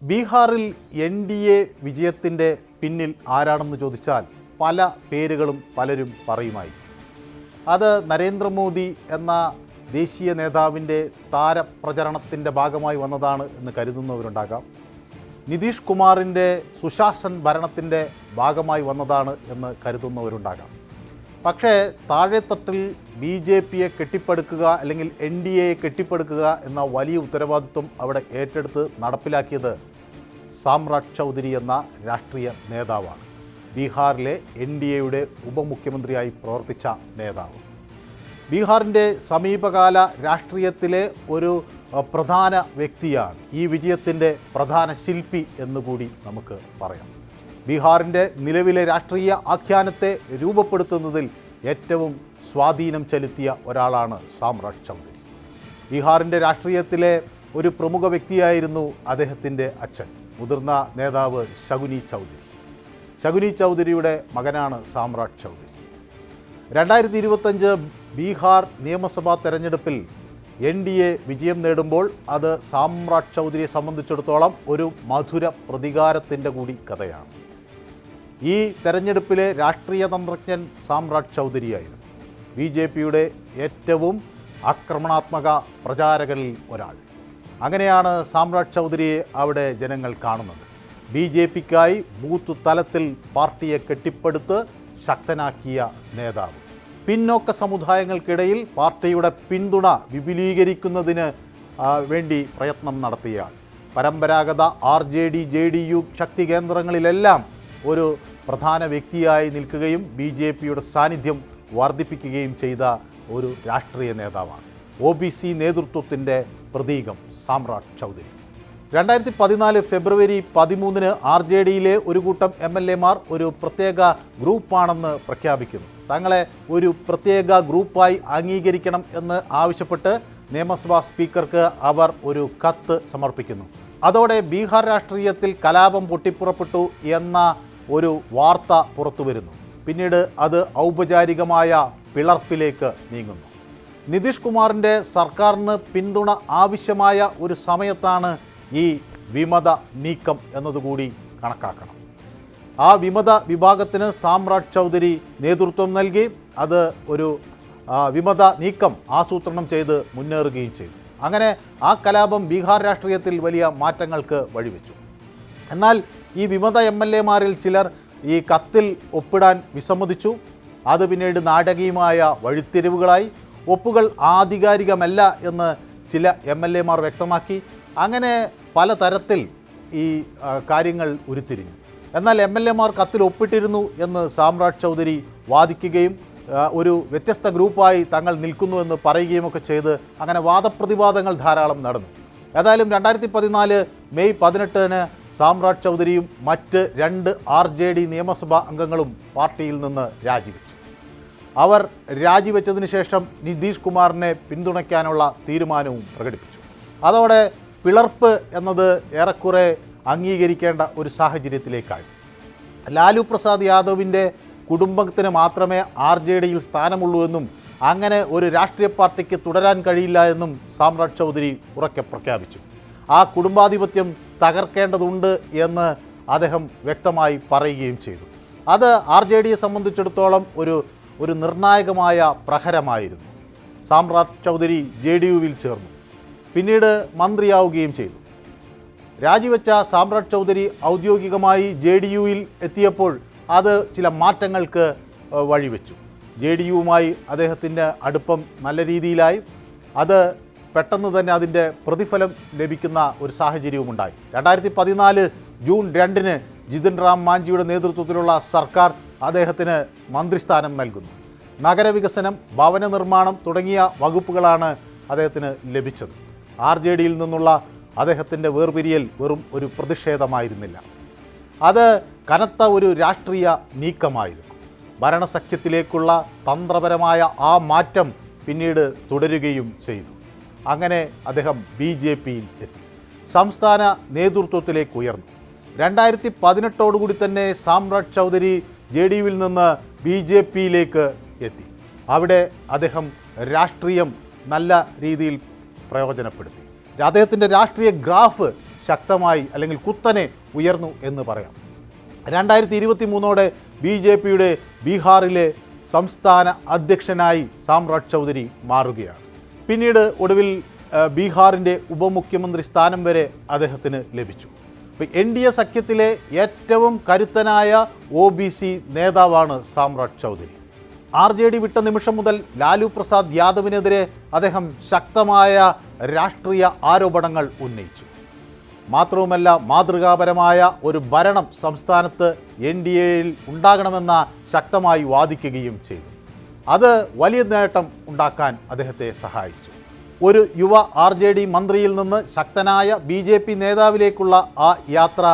ബീഹാറിൽ NDA വിജയത്തിൻ്റെ പിന്നിൽ ആരാണെന്ന് ചോദിച്ചാൽ പല പേരുകളും പലരും പറയുമായി. അത് നരേന്ദ്രമോദി എന്ന ദേശീയ നേതാവിൻ്റെ താരപ്രചരണത്തിൻ്റെ ഭാഗമായി വന്നതാണ് എന്ന് കരുതുന്നവരുണ്ടാകാം. നിതീഷ് കുമാറിൻ്റെ സുശാസൻ ഭരണത്തിൻ്റെ ഭാഗമായി വന്നതാണ് എന്ന് കരുതുന്നവരുണ്ടാകാം. പക്ഷേ താഴെത്തട്ടിൽ BJPയെ കെട്ടിപ്പടുക്കുക അല്ലെങ്കിൽ NDAയെ കെട്ടിപ്പടുക്കുക എന്ന വലിയ ഉത്തരവാദിത്വം അവിടെ ഏറ്റെടുത്ത് നടപ്പിലാക്കിയത് സാമ്രാട്ട് ചൗധരി എന്ന രാഷ്ട്രീയ നേതാവാണ്. ബീഹാറിലെ NDAയുടെ ഉപമുഖ്യമന്ത്രിയായി പ്രവർത്തിച്ച നേതാവ്. ബീഹാറിൻ്റെ സമീപകാല രാഷ്ട്രീയത്തിലെ ഒരു പ്രധാന വ്യക്തിയാണ്. ഈ വിജയത്തിൻ്റെ പ്രധാന ശില്പി എന്നുകൂടി നമുക്ക് പറയാം. ബീഹാറിൻ്റെ നിലവിലെ രാഷ്ട്രീയ ആഖ്യാനത്തെ രൂപപ്പെടുത്തുന്നതിൽ ഏറ്റവും സ്വാധീനം ചെലുത്തിയ ഒരാളാണ് സാമ്രാട്ട് ചൗധരി. ബീഹാറിൻ്റെ രാഷ്ട്രീയത്തിലെ ഒരു പ്രമുഖ വ്യക്തിയായിരുന്നു അദ്ദേഹത്തിൻ്റെ അച്ഛൻ, മുതിർന്ന നേതാവ് ശകുനി ചൗധരി. ശകുനി ചൗധരിയുടെ മകനാണ് സാമ്രാട്ട് ചൗധരി. 2025 ബീഹാർ നിയമസഭാ തെരഞ്ഞെടുപ്പിൽ NDA വിജയം നേടുമ്പോൾ അത് സാമ്രാട്ട് ചൗധരിയെ സംബന്ധിച്ചിടത്തോളം ഒരു മധുര പ്രതികാരത്തിൻ്റെ കൂടി കഥയാണ്. ഈ തെരഞ്ഞെടുപ്പിലെ രാഷ്ട്രീയ തന്ത്രജ്ഞൻ സാമ്രാട്ട് ചൗധരിയായിരുന്നു. BJPയുടെ ഏറ്റവും ആക്രമണാത്മക പ്രചാരകരിൽ ഒരാൾ. അങ്ങനെയാണ് സാമ്രാട്ട് ചൗധരിയെ അവിടെ ജനങ്ങൾ കാണുന്നത്. BJPക്കായി ബൂത്ത് തലത്തിൽ പാർട്ടിയെ കെട്ടിപ്പടുത്ത് ശക്തനാക്കിയ നേതാവ്. പിന്നോക്ക സമുദായങ്ങൾക്കിടയിൽ പാർട്ടിയുടെ പിന്തുണ വിപുലീകരിക്കുന്നതിന് വേണ്ടി പ്രയത്നം നടത്തിയയാൾ. പരമ്പരാഗത RJD JDU ശക്തി കേന്ദ്രങ്ങളിലെല്ലാം ഒരു പ്രധാന വ്യക്തിയായി നിൽക്കുകയും BJPയുടെ സാന്നിധ്യം വർദ്ധിപ്പിക്കുകയും ചെയ്ത ഒരു രാഷ്ട്രീയ നേതാവാണ്. OBC നേതൃത്വത്തിൻ്റെ പ്രതീകം സാമ്രാട്ട് ചൗധരി. 2014 ഫെബ്രുവരി 13 RJDയിലെ ഒരു കൂട്ടം MLAമാർ ഒരു പ്രത്യേക ഗ്രൂപ്പാണെന്ന് പ്രഖ്യാപിക്കുന്നു. തങ്ങളെ ഒരു പ്രത്യേക ഗ്രൂപ്പായി അംഗീകരിക്കണം എന്ന് ആവശ്യപ്പെട്ട് നിയമസഭാ സ്പീക്കർക്ക് അവർ ഒരു കത്ത് സമർപ്പിക്കുന്നു. അതോടെ ബീഹാർ രാഷ്ട്രീയത്തിൽ കലാപം പൊട്ടിപ്പുറപ്പെട്ടു എന്ന ഒരു വാർത്ത പുറത്തു വരുന്നു. പിന്നീട് അത് ഔപചാരികമായ പിളർപ്പിലേക്ക് നീങ്ങുന്നു. നിതീഷ് കുമാറിൻ്റെ സർക്കാരിന് പിന്തുണ ആവശ്യമായ ഒരു സമയത്താണ് ഈ വിമത നീക്കം എന്നതുകൂടി കണക്കാക്കണം. ആ വിമത വിഭാഗത്തിന് സാമ്രാട്ട് ചൗധരി നേതൃത്വം നൽകി. അത് ഒരു വിമത നീക്കം ആസൂത്രണം ചെയ്ത് മുന്നേറുകയും ചെയ്തു. അങ്ങനെ ആ കലാപം ബീഹാർ രാഷ്ട്രീയത്തിൽ വലിയ മാറ്റങ്ങൾക്ക് വഴിവെച്ചു. എന്നാൽ ഈ വിമത MLAമാരിൽ ചിലർ ഈ കത്തിൽ ഒപ്പിടാൻ വിസമ്മതിച്ചു. അത് പിന്നീട് നാടകീയമായ വഴിത്തിരിവുകളായി. ഒപ്പുകൾ ആധികാരികമല്ല എന്ന് ചില MLAമാർ വ്യക്തമാക്കി. അങ്ങനെ പലതരത്തിൽ ഈ കാര്യങ്ങൾ ഉരുത്തിരിഞ്ഞു. എന്നാൽ MLAമാർ കത്തിൽ ഒപ്പിട്ടിരുന്നു എന്ന് സാമ്രാട്ട് ചൗധരി വാദിക്കുകയും ഒരു വ്യത്യസ്ത ഗ്രൂപ്പായി തങ്ങൾ നിൽക്കുന്നുവെന്ന് പറയുകയും ഒക്കെ ചെയ്ത് അങ്ങനെ വാദപ്രതിവാദങ്ങൾ ധാരാളം നടന്നു. ഏതായാലും 2014 മെയ് 18 സാമ്രാട്ട് ചൗധരിയും മറ്റ് 2 RJD നിയമസഭാ അംഗങ്ങളും പാർട്ടിയിൽ നിന്ന് രാജിവെച്ചു. അവർ രാജിവെച്ചതിന് ശേഷം നിതീഷ് കുമാറിനെ പിന്തുണയ്ക്കാനുള്ള തീരുമാനവും പ്രകടിപ്പിച്ചു. അതോടെ പിളർപ്പ് എന്നത് ഏറെക്കുറെ അംഗീകരിക്കേണ്ട ഒരു സാഹചര്യത്തിലേക്കായി. ലാലു പ്രസാദ് യാദവിൻ്റെ കുടുംബത്തിന് മാത്രമേ RJDയിൽ സ്ഥാനമുള്ളൂ എന്നും അങ്ങനെ ഒരു രാഷ്ട്രീയ പാർട്ടിക്ക് തുടരാൻ കഴിയില്ല എന്നും സാമ്രാട്ട് ചൗധരി ഉറക്കെ പ്രഖ്യാപിച്ചു. ആ കുടുംബാധിപത്യം തകർക്കേണ്ടതുണ്ട് എന്ന് അദ്ദേഹം വ്യക്തമായി പറയുകയും ചെയ്തു. അത് RJDയെ സംബന്ധിച്ചിടത്തോളം ഒരു നിർണായകമായ പ്രഹരമായിരുന്നു. സാമ്രാട്ട് ചൗധരി JDUവിൽ ചേർന്നു. പിന്നീട് മന്ത്രിയാവുകയും ചെയ്തു. രാജിവെച്ച സാമ്രാട്ട് ചൗധരി ഔദ്യോഗികമായി JDUവിൽ എത്തിയപ്പോൾ അത് ചില മാറ്റങ്ങൾക്ക് വഴിവെച്ചു. JDUവുമായി അദ്ദേഹത്തിൻ്റെ അടുപ്പം നല്ല രീതിയിലായി. അത് പെട്ടെന്ന് തന്നെ അതിൻ്റെ പ്രതിഫലം ലഭിക്കുന്ന ഒരു സാഹചര്യവുമുണ്ടായി. 2014 ജൂൺ 2 ജിതിൻ റാം മാഞ്ചിയുടെ നേതൃത്വത്തിലുള്ള സർക്കാർ അദ്ദേഹത്തിന് മന്ത്രിസ്ഥാനം നൽകുന്നു. നഗരവികസനം, ഭവന നിർമ്മാണം തുടങ്ങിയ വകുപ്പുകളാണ് അദ്ദേഹത്തിന് ലഭിച്ചത്. RJDയിൽ നിന്നുള്ള അദ്ദേഹത്തിൻ്റെ വേർപിരിയൽ വെറും ഒരു പ്രതിഷേധമായിരുന്നില്ല. അത് കനത്ത ഒരു രാഷ്ട്രീയ നീക്കമായിരുന്നു. ഭരണസഖ്യത്തിലേക്കുള്ള തന്ത്രപരമായ ആ മാറ്റം പിന്നീട് തുടരുകയും ചെയ്തു. അങ്ങനെ അദ്ദേഹം BJPയിൽ എത്തി. സംസ്ഥാന നേതൃത്വത്തിലേക്ക് ഉയർന്നു. 2018 തന്നെ സാമ്രാട്ട് ചൗധരി JDUവിൽ നിന്ന് BJPയിലേക്ക് എത്തി. അവിടെ അദ്ദേഹം രാഷ്ട്രീയം നല്ല രീതിയിൽ പ്രയോജനപ്പെടുത്തി. അദ്ദേഹത്തിൻ്റെ രാഷ്ട്രീയ ഗ്രാഫ് ശക്തമായി അല്ലെങ്കിൽ കുത്തനെ ഉയർന്നു എന്ന് പറയാം. 2023 BJPയുടെ ബീഹാറിലെ സംസ്ഥാന അധ്യക്ഷനായി സാമ്രാട്ട് ചൗധരി മാറുകയാണ്. പിന്നീട് ഒടുവിൽ ബീഹാറിൻ്റെ ഉപമുഖ്യമന്ത്രി സ്ഥാനം വരെ അദ്ദേഹത്തിന് ലഭിച്ചു. ഇപ്പോൾ NDA സഖ്യത്തിലെ ഏറ്റവും കരുത്തനായ OBC നേതാവാണ് സാമ്രാട്ട് ചൗധരി. RJD വിട്ട നിമിഷം മുതൽ ലാലു പ്രസാദ് യാദവിനെതിരെ അദ്ദേഹം ശക്തമായ രാഷ്ട്രീയ ആരോപണങ്ങൾ ഉന്നയിച്ചു. മാത്രവുമല്ല, മാതൃകാപരമായ ഒരു ഭരണം സംസ്ഥാനത്ത് NDAയിൽ ഉണ്ടാകണമെന്ന ശക്തമായി വാദിക്കുകയും ചെയ്തു. അത് വലിയ നേട്ടം ഉണ്ടാക്കാൻ അദ്ദേഹത്തെ സഹായിച്ചു. ഒരു യുവ RJD മന്ത്രിയിൽ നിന്ന് ശക്തനായ BJP നേതാവിലേക്കുള്ള ആ യാത്ര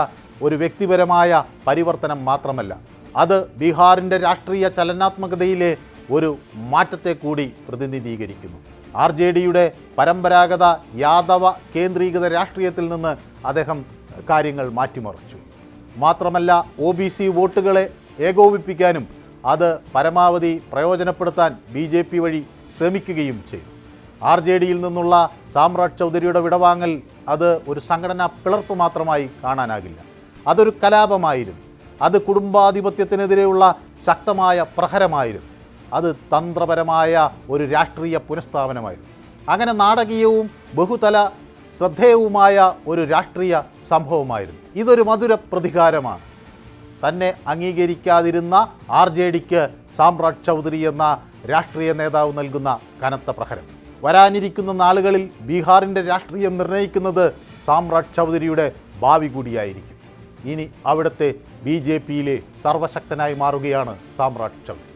ഒരു വ്യക്തിപരമായ പരിവർത്തനം മാത്രമല്ല, അത് ബീഹാറിൻ്റെ രാഷ്ട്രീയ ചലനാത്മകതയിലെ ഒരു മാറ്റത്തെ കൂടി പ്രതിനിധീകരിക്കുന്നു. RJDയുടെ പരമ്പരാഗത യാദവ കേന്ദ്രീകൃത രാഷ്ട്രീയത്തിൽ നിന്ന് അദ്ദേഹം കാര്യങ്ങൾ മാറ്റിമറിച്ചു. മാത്രമല്ല, OBC വോട്ടുകളെ ഏകോപിപ്പിക്കാനും അത് പരമാവധി പ്രയോജനപ്പെടുത്താൻ BJP വഴി ശ്രമിക്കുകയും ചെയ്തു. RJDയിൽ നിന്നുള്ള സാമ്രാട്ട് ചൗധരിയുടെ വിടവാങ്ങൽ അത് ഒരു സംഘടനാ പിളർപ്പ് മാത്രമായി കാണാനാകില്ല. അതൊരു കലാപമായിരുന്നു. അത് കുടുംബാധിപത്യത്തിനെതിരെയുള്ള ശക്തമായ പ്രഹരമായിരുന്നു. അത് തന്ത്രപരമായ ഒരു രാഷ്ട്രീയ പുനഃസ്ഥാപനമായിരുന്നു. അങ്ങനെ നാടകീയവും ബഹുതല ശ്രദ്ധേയവുമായ ഒരു രാഷ്ട്രീയ സംഭവമായിരുന്നു. ഇതൊരു മധുര പ്രതികാരമാണ്. തന്നെ അംഗീകരിക്കാതിരുന്ന RJDക്ക് സാമ്രാട്ട് ചൗധരി എന്ന രാഷ്ട്രീയ നേതാവ് നൽകുന്ന കനത്ത പ്രഹരം. വരാനിരിക്കുന്ന നാളുകളിൽ ബീഹാറിൻ്റെ രാഷ്ട്രീയം നിർണ്ണയിക്കുന്നത് സാമ്രാട്ട് ചൗധരിയുടെ ഭാവി കൂടിയായിരിക്കും. ഇനി അവിടുത്തെ BJPയിലെ സർവശക്തനായി മാറുകയാണ് സാമ്രാട്ട് ചൗധരി.